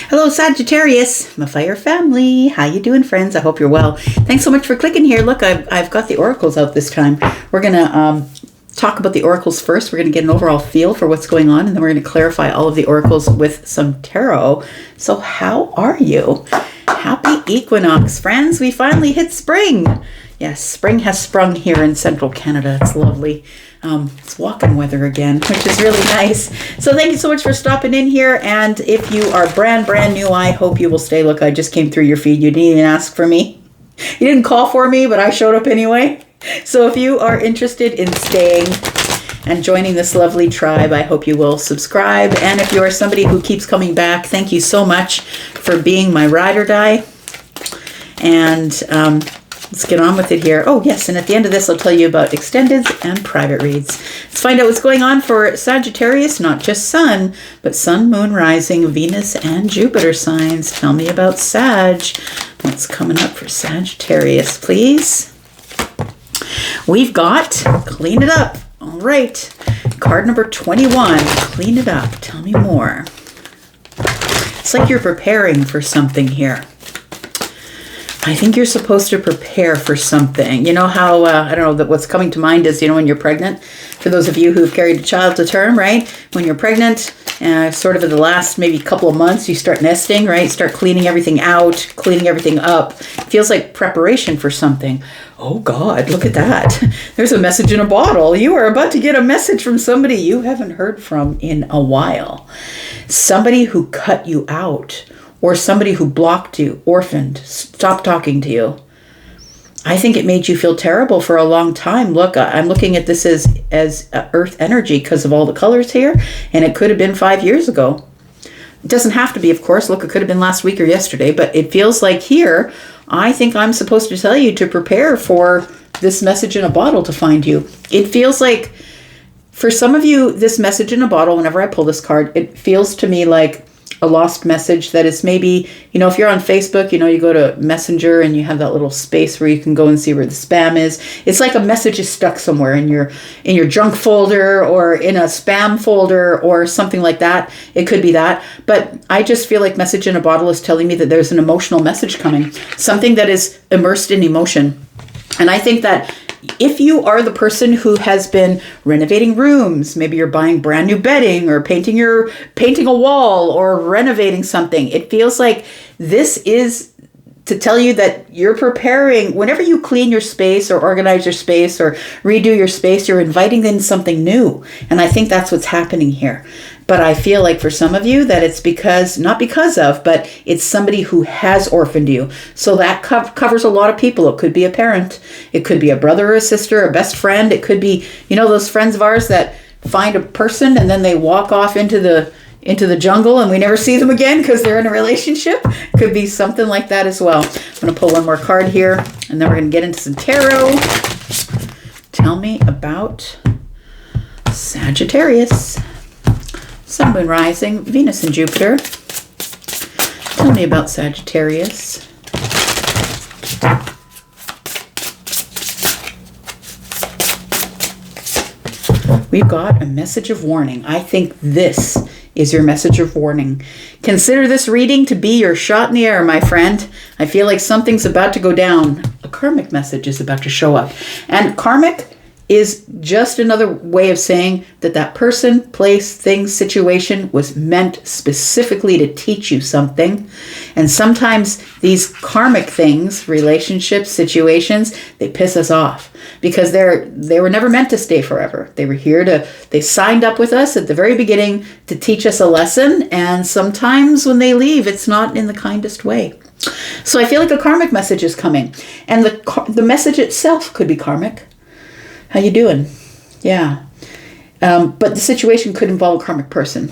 Hello, Sagittarius, my fire family. How you doing, friends? I hope you're well. Thanks so much for clicking here. Look, I've got the oracles out this time. We're going to talk about the oracles first. We're going to get an overall feel for what's going on, and then we're going to clarify all of the oracles with some tarot. So how are you? Happy equinox, friends. We finally hit spring. Yes, spring has sprung here in central Canada. It's lovely. It's walking weather again, which is really nice. So thank you so much for stopping in here. And if you are brand new, I hope you will stay. Look, I just came through your feed. You didn't even ask for me. You didn't call for me, but I showed up anyway. So if you are interested in staying and joining this lovely tribe, I hope you will subscribe. And if you are somebody who keeps coming back, thank you so much for being my ride or die. And let's get on with it here. Oh, yes, and at the end of this, I'll tell you about extendeds and private reads. Let's find out what's going on for Sagittarius, not just Sun, but Sun, Moon, Rising, Venus, and Jupiter signs. Tell me about Sag. What's coming up for Sagittarius, please? We've got Clean It Up. All right. Card number 21. Clean it up. Tell me more. It's like you're preparing for something here. I think you're supposed to prepare for something. You know how, I don't know, that what's coming to mind is, when you're pregnant, for those of you who've carried a child to term, right? When you're pregnant, sort of in the last maybe couple of months, you start nesting, right? Start cleaning everything out, cleaning everything up. It feels like preparation for something. Oh God, look at that. There's a message in a bottle. You are about to get a message from somebody you haven't heard from in a while. Somebody who cut you out. Or somebody who blocked you, orphaned, stopped talking to you. I think it made you feel terrible for a long time. Look, I'm looking at this as earth energy because of all the colors here. And it could have been 5 years ago. It doesn't have to be, of course. Look, it could have been last week or yesterday. But it feels like here, I think I'm supposed to tell you to prepare for this message in a bottle to find you. It feels like, for some of you, this message in a bottle, whenever I pull this card, it feels to me like a lost message that is maybe, if you're on Facebook, you go to Messenger and you have that little space where you can go and see where the spam is. It's like a message is stuck somewhere in your junk folder or in a spam folder or something like that. It could be that. But I just feel like message in a bottle is telling me that there's an emotional message coming, something that is immersed in emotion. And I think that if you are the person who has been renovating rooms, maybe you're buying brand new bedding or painting a wall or renovating something, it feels like this is to tell you that you're preparing. Whenever you clean your space or organize your space or redo your space, you're inviting in something new. And I think that's what's happening here. But I feel like for some of you that it's but it's somebody who has orphaned you. So that covers a lot of people. It could be a parent. It could be a brother or a sister, a best friend. It could be, those friends of ours that find a person and then they walk off into the jungle and we never see them again because they're in a relationship. It could be something like that as well. I'm going to pull one more card here and then we're going to get into some tarot. Tell me about Sagittarius. Sun, Moon, Rising, Venus, and Jupiter. Tell me about Sagittarius. We've got a message of warning. I think this is your message of warning. Consider this reading to be your shot in the air, my friend. I feel like something's about to go down. A karmic message is about to show up. And karmic is just another way of saying that person, place, thing, situation was meant specifically to teach you something. And sometimes these karmic things, relationships, situations, they piss us off because they were never meant to stay forever. They were they signed up with us at the very beginning to teach us a lesson. And sometimes when they leave, it's not in the kindest way. So I feel like a karmic message is coming. And the message itself could be karmic. How you doing? Yeah. But the situation could involve a karmic person.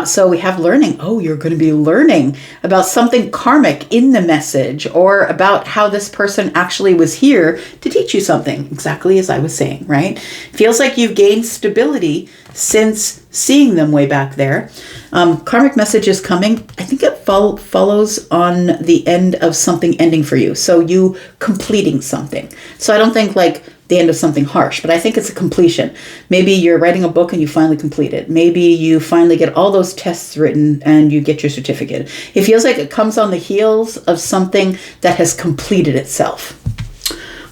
So we have learning. Oh, you're going to be learning about something karmic in the message or about how this person actually was here to teach you something, exactly as I was saying, right? Feels like you've gained stability since seeing them way back there. Karmic message is coming. I think it follows on the end of something ending for you. So you completing something. So I don't think like the end of something harsh, but I think it's a completion. Maybe you're writing a book and you finally complete it. Maybe you finally get all those tests written and you get your certificate. It feels like it comes on the heels of something that has completed itself.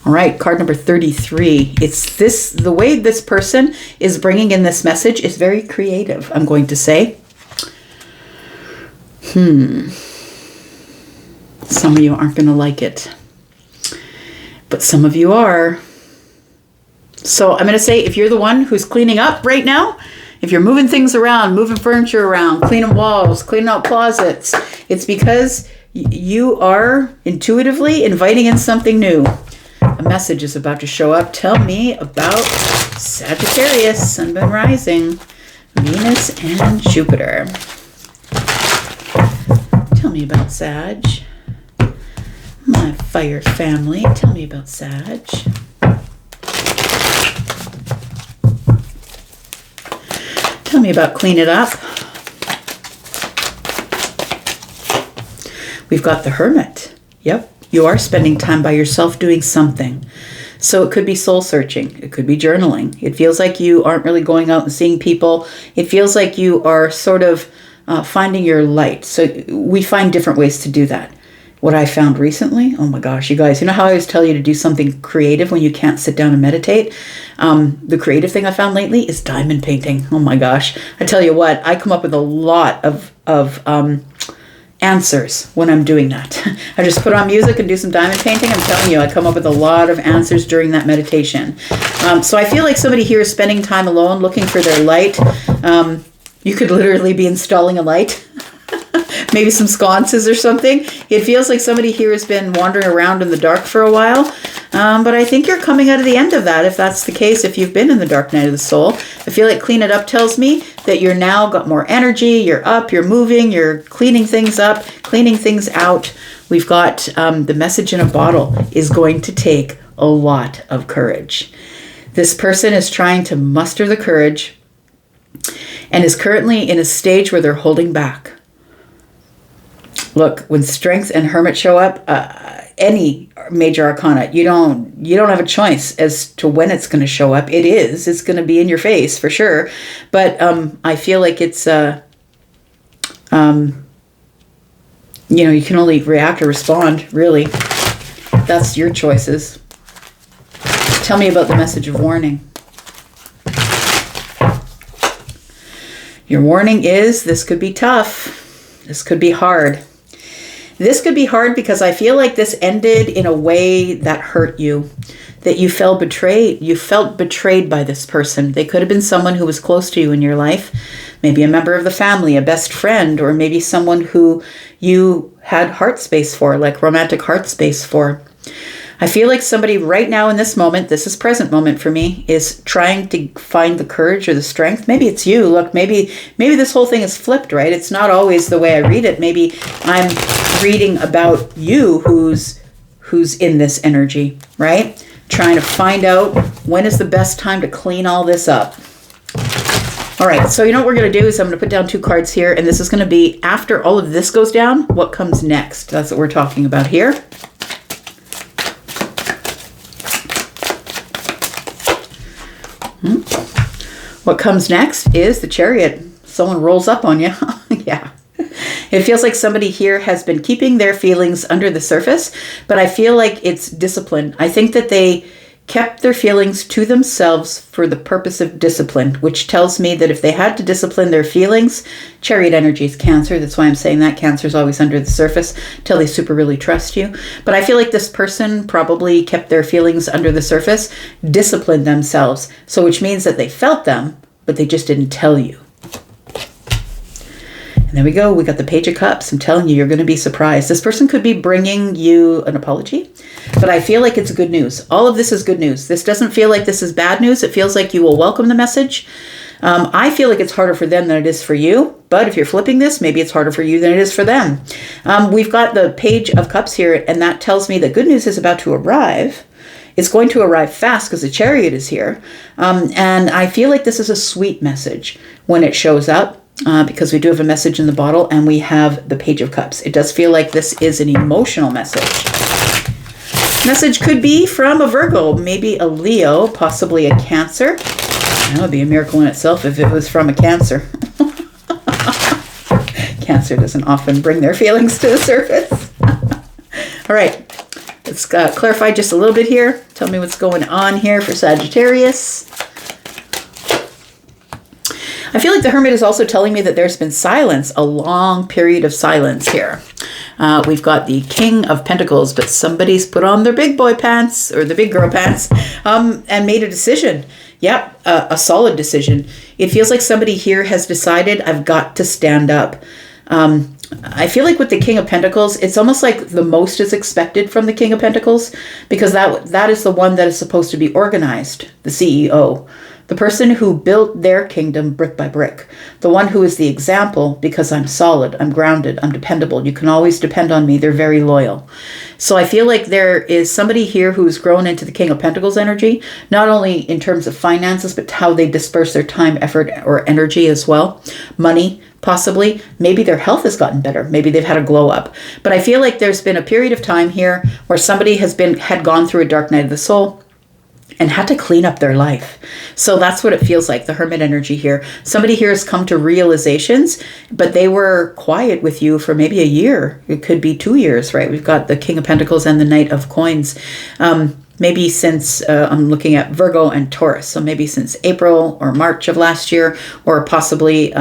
All right, card number 33. The way this person is bringing in this message is very creative, I'm going to say. Some of you aren't going to like it, but some of you are. So I'm going to say, if you're the one who's cleaning up right now, if you're moving things around, moving furniture around, cleaning walls, cleaning out closets, it's because you are intuitively inviting in something new. A message is about to show up. Tell me about Sagittarius, Sun, Moon, Rising, Venus, and Jupiter. Tell me about Sag. My fire family. Tell me about Sag. Tell me about Clean It Up. We've got the Hermit. Yep, you are spending time by yourself doing something. So it could be soul searching. It could be journaling. It feels like you aren't really going out and seeing people. It feels like you are sort of finding your light. So we find different ways to do that. What I found recently, oh my gosh, you guys, you know how I always tell you to do something creative when you can't sit down and meditate? The creative thing I found lately is diamond painting. Oh my gosh. I tell you what, I come up with a lot of answers when I'm doing that. I just put on music and do some diamond painting. I'm telling you, I come up with a lot of answers during that meditation. So I feel like somebody here is spending time alone looking for their light. You could literally be installing a light. Maybe some sconces or something. It feels like somebody here has been wandering around in the dark for a while. But I think you're coming out of the end of that, if that's the case, if you've been in the dark night of the soul. I feel like Clean It Up tells me that you're now got more energy, you're up, you're moving, you're cleaning things up, cleaning things out. We've got the message in a bottle is going to take a lot of courage. This person is trying to muster the courage and is currently in a stage where they're holding back. Look, when Strength and Hermit show up, any major arcana, you don't have a choice as to when it's going to show up. It's going to be in your face for sure. But I feel like it's, you can only react or respond, really. That's your choices. Tell me about the message of warning. Your warning is this could be tough. This could be hard. This could be hard because I feel like this ended in a way that hurt you, that you felt betrayed. You felt betrayed by this person. They could have been someone who was close to you in your life, maybe a member of the family, a best friend, or maybe someone who you had heart space for, like romantic heart space for. I feel like somebody right now in this moment, this is present moment for me, is trying to find the courage or the strength. Maybe it's you. Look, maybe this whole thing is flipped, right? It's not always the way I read it. Maybe I'm reading about you who's in this energy, right? Trying to find out when is the best time to clean all this up. All right, so you know what we're going to do is I'm going to put down 2 cards here, and this is going to be after all of this goes down, what comes next? That's what we're talking about here. What comes next is the Chariot. Someone rolls up on you. Yeah. It feels like somebody here has been keeping their feelings under the surface, but I feel like it's discipline. I think that they kept their feelings to themselves for the purpose of discipline, which tells me that if they had to discipline their feelings, Chariot energy is Cancer. That's why I'm saying that. Cancer is always under the surface till they super really trust you. But I feel like this person probably kept their feelings under the surface, disciplined themselves. So which means that they felt them, but they just didn't tell you. And there we go. We got the Page of Cups. I'm telling you, you're going to be surprised. This person could be bringing you an apology, but I feel like it's good news. All of this is good news. This doesn't feel like this is bad news. It feels like you will welcome the message. I feel like it's harder for them than it is for you, but if you're flipping this, maybe it's harder for you than it is for them. We've got the Page of Cups here, and that tells me that good news is about to arrive. It's going to arrive fast because the Chariot is here. And I feel like this is a sweet message when it shows up. Because we do have a message in the bottle and we have the Page of Cups. It does feel like this is an emotional message. Message could be from a Virgo, maybe a Leo, possibly a Cancer. That would be a miracle in itself if it was from a Cancer. Cancer doesn't often bring their feelings to the surface. All right, let's clarify just a little bit here. Tell me what's going on here for Sagittarius. I feel like the Hermit is also telling me that there's been silence, a long period of silence here. We've got the King of Pentacles, but somebody's put on their big boy pants or the big girl pants and made a decision. Yep, a solid decision. It feels like somebody here has decided, I've got to stand up. I feel like with the King of Pentacles, it's almost like the most is expected from the King of Pentacles, because that is the one that is supposed to be organized, the CEO. The person who built their kingdom brick by brick. The one who is the example, because I'm solid, I'm grounded, I'm dependable. You can always depend on me. They're very loyal. So I feel like there is somebody here who's grown into the King of Pentacles energy, not only in terms of finances, but how they disperse their time, effort, or energy as well. Money, possibly. Maybe their health has gotten better. Maybe they've had a glow up. But I feel like there's been a period of time here where somebody had gone through a dark night of the soul and had to clean up their life. So that's what it feels like, the Hermit energy here. Somebody here has come to realizations, but they were quiet with you for maybe a year. It could be 2 years, right? We've got the King of Pentacles and the Knight of Coins. Maybe since, I'm looking at Virgo and Taurus. So maybe since April or March of last year, or possibly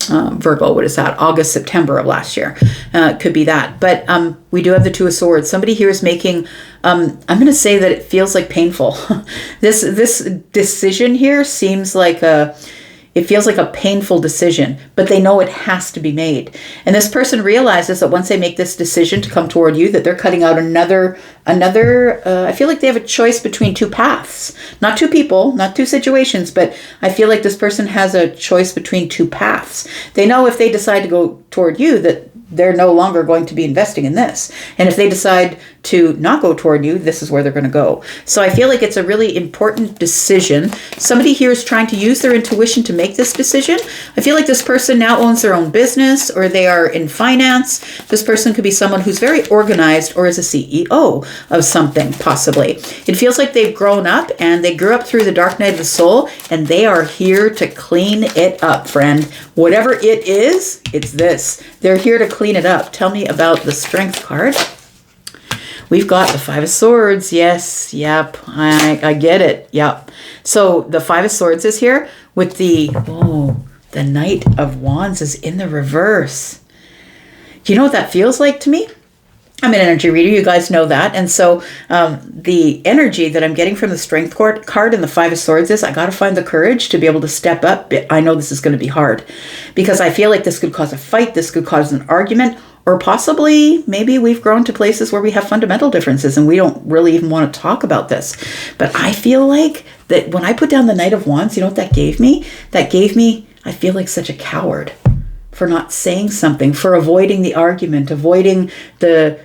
Virgo, what is that? August, September of last year. Could be that. But we do have the Two of Swords. Somebody here is making, I'm going to say that it feels like painful. This decision here seems like it feels like a painful decision, but they know it has to be made. And this person realizes that once they make this decision to come toward you, that they're cutting out another, I feel like they have a choice between two paths, not two people, not two situations, but I feel like this person has a choice between two paths. They know if they decide to go toward you that they're no longer going to be investing in this. And if they decide to not go toward you, this is where they're going to go. So I feel like it's a really important decision. Somebody here is trying to use their intuition to make this decision. I feel like this person now owns their own business, or they are in finance. This person could be someone who's very organized, or is a CEO of something, possibly. It feels like they've grown up and they grew up through the dark night of the soul, and they are here to clean it up, friend. Whatever it is, it's this. They're here to clean it up. Tell me about the Strength card. We've got the Five of Swords. Yes. Yep. I get it. Yep. So the Five of Swords is here with the Knight of Wands is in the reverse. Do you know what that feels like to me? I'm an energy reader. You guys know that. And so the energy that I'm getting from the Strength card and the Five of Swords is I got to find the courage to be able to step up. I know this is going to be hard because I feel like this could cause a fight. This could cause an argument, or possibly maybe we've grown to places where we have fundamental differences and we don't really even want to talk about this. But I feel like that when I put down the Knight of Wands, you know what that gave me? That gave me, I feel like such a coward for not saying something, for avoiding the argument, avoiding the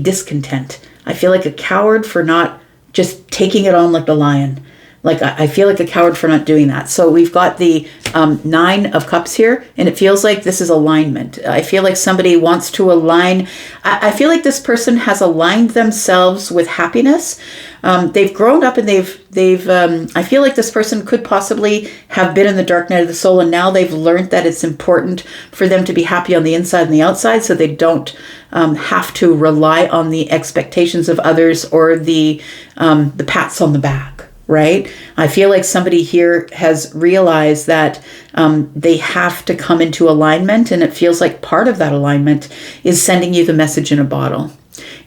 discontent. I feel like a coward for not just taking it on like the lion. Like I feel like a coward for not doing that. So we've got the Nine of Cups here, and it feels like this is alignment. I feel like somebody wants to align. I feel like this person has aligned themselves with happiness. They've grown up and they've I feel like this person could possibly have been in the dark night of the soul, and now they've learned that it's important for them to be happy on the inside and the outside, so they don't have to rely on the expectations of others or the pats on the back. Right? I feel like somebody here has realized that they have to come into alignment, and it feels like part of that alignment is sending you the message in a bottle.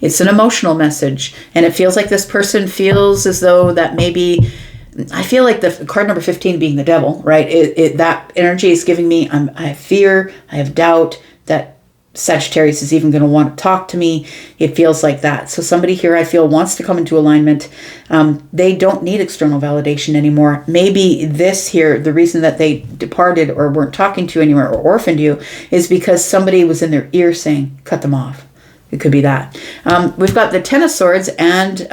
It's an emotional message, and it feels like this person feels as though that maybe, I feel like the card number 15 being the devil, right? That energy is giving me, I have fear, I have doubt that Sagittarius is even going to want to talk to me. It feels like that. So somebody here I feel wants to come into alignment. They don't need external validation anymore. Maybe this here, the reason that they departed or weren't talking to you anymore or orphaned you is because somebody was in their ear saying, cut them off. It could be that. We've got the Ten of Swords and,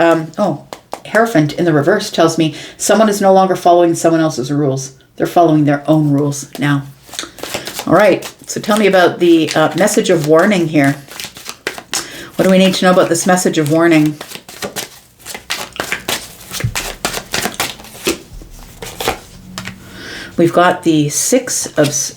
Hierophant in the reverse tells me someone is no longer following someone else's rules. They're following their own rules now. All right. So tell me about the message of warning here. What do we need to know about this message of warning? We've got the Six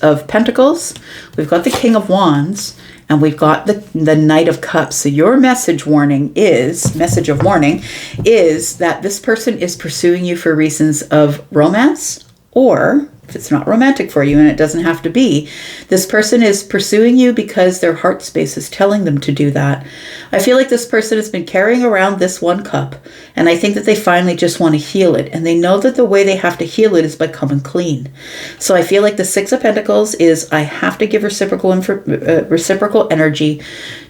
of Pentacles, we've got the King of Wands, and we've got the Knight of Cups. So your message of warning is that this person is pursuing you for reasons of romance, or if it's not romantic for you, and it doesn't have to be, this person is pursuing you because their heart space is telling them to do that. I feel like this person has been carrying around this one cup, and I think that they finally just want to heal it, and they know that the way they have to heal it is by coming clean. So I feel like the Six of Pentacles is, I have to give reciprocal energy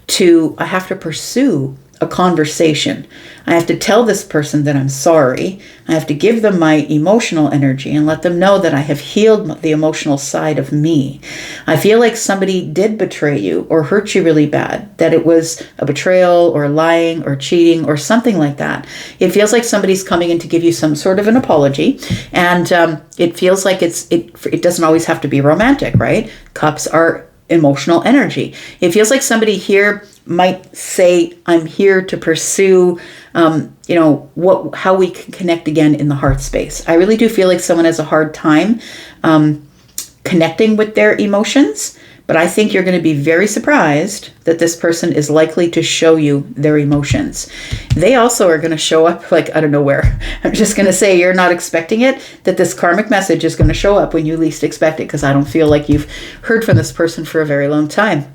to, I have to pursue a conversation. I have to tell this person that I'm sorry. I have to give them my emotional energy and let them know that I have healed the emotional side of me. I feel like somebody did betray you or hurt you really bad, that it was a betrayal or lying or cheating or something like that. It feels like somebody's coming in to give you some sort of an apology, and it feels like it doesn't always have to be romantic, right? Cups are emotional energy. It feels like somebody here might say, I'm here to pursue, how we can connect again in the heart space. I really do feel like someone has a hard time connecting with their emotions, but I think you're going to be very surprised that this person is likely to show you their emotions. They also are going to show up like out of nowhere. I'm just going to say, you're not expecting it, that this karmic message is going to show up when you least expect it, because I don't feel like you've heard from this person for a very long time.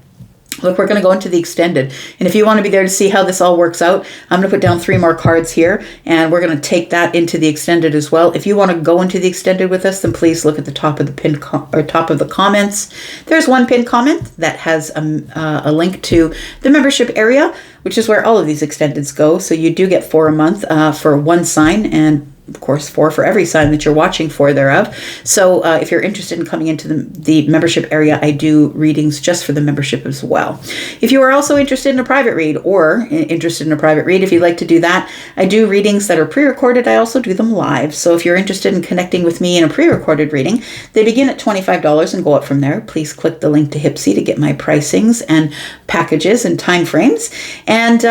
Look, we're going to go into the extended. And if you want to be there to see how this all works out, I'm going to put down 3 more cards here, and we're going to take that into the extended as well. If you want to go into the extended with us, then please look at the top of the top of the comments. There's one pinned comment that has a link to the membership area, which is where all of these extendeds go. So you do get 4 a month for one sign, and of course 4 for every sign that you're watching for thereof. So if you're interested in coming into the membership area, I do readings just for the membership as well. If you are also interested in a private read, if you'd like to do that, I do readings that are pre-recorded. I also do them live. So if you're interested in connecting with me in a pre-recorded reading, they begin at $25 and go up from there. Please click the link to Hypsee to get my pricings and packages and time frames. And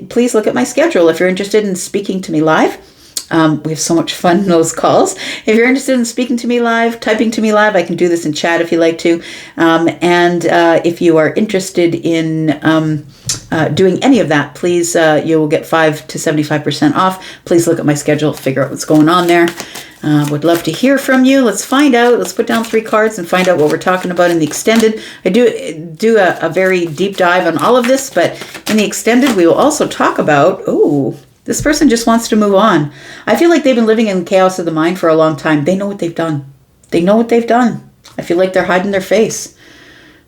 please look at my schedule if you're interested in speaking to me live. We have so much fun in those calls. If you're interested in speaking to me live, typing to me live, I can do this in chat if you like to. And if you are interested in doing any of that, please, you will get 5 to 75% off. Please look at my schedule, figure out what's going on there. Would love to hear from you. Let's find out. Let's put down 3 cards and find out what we're talking about in the extended. I do a very deep dive on all of this, but in the extended, we will also talk about, this person just wants to move on. I feel like they've been living in chaos of the mind for a long time. They know what they've done. They know what they've done. I feel like they're hiding their face.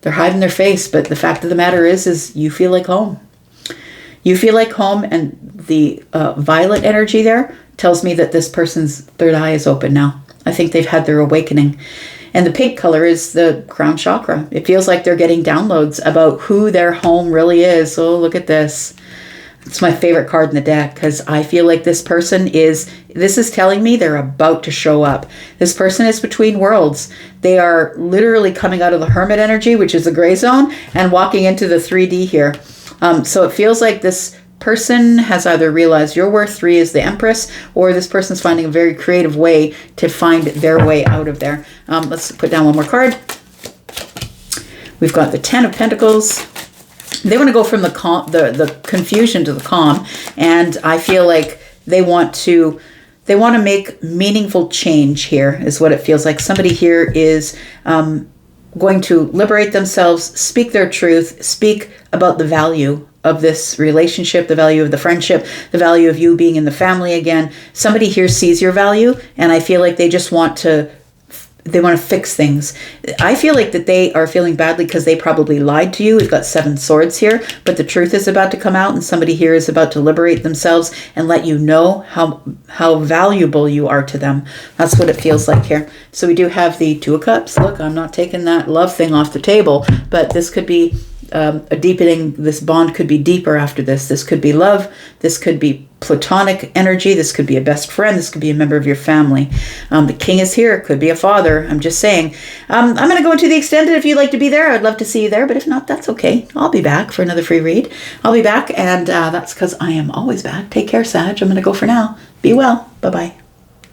They're hiding their face, but the fact of the matter is you feel like home. You feel like home, and the violet energy there tells me that this person's third eye is open now. I think they've had their awakening. And the pink color is the crown chakra. It feels like they're getting downloads about who their home really is. Oh, look at this. It's my favorite card in the deck, because I feel like this is telling me they're about to show up. This person is between worlds. They are literally coming out of the hermit energy, which is the gray zone, and walking into the 3D here. So it feels like this person has either realized your worth 3 is the Empress, or this person's finding a very creative way to find their way out of there. Let's put down 1 more card. We've got the 10 of Pentacles. They want to go from the confusion to the calm, and I feel like they want to make meaningful change here, is what it feels like. Somebody here is going to liberate themselves, speak their truth, speak about the value of this relationship, the value of the friendship, the value of you being in the family again. Somebody here sees your value, and I feel like they just want to fix things. I feel like that they are feeling badly because they probably lied to you. We've got 7 swords here, but the truth is about to come out, and somebody here is about to liberate themselves and let you know how valuable you are to them. That's what it feels like here. So we do have the 2 of Cups. Look, I'm not taking that love thing off the table, but this could be a deepening. This bond could be deeper after this. This could be love. This could be platonic energy. This could be a best friend. This could be a member of your family. The king is here. Could be a father. I'm just saying. I'm going to go to the extended. If you'd like to be there, I'd love to see you there. But if not, that's okay. I'll be back for another free read. I'll be back, and that's because I am always back. Take care, Sag. I'm going to go for now. Be well. Bye-bye.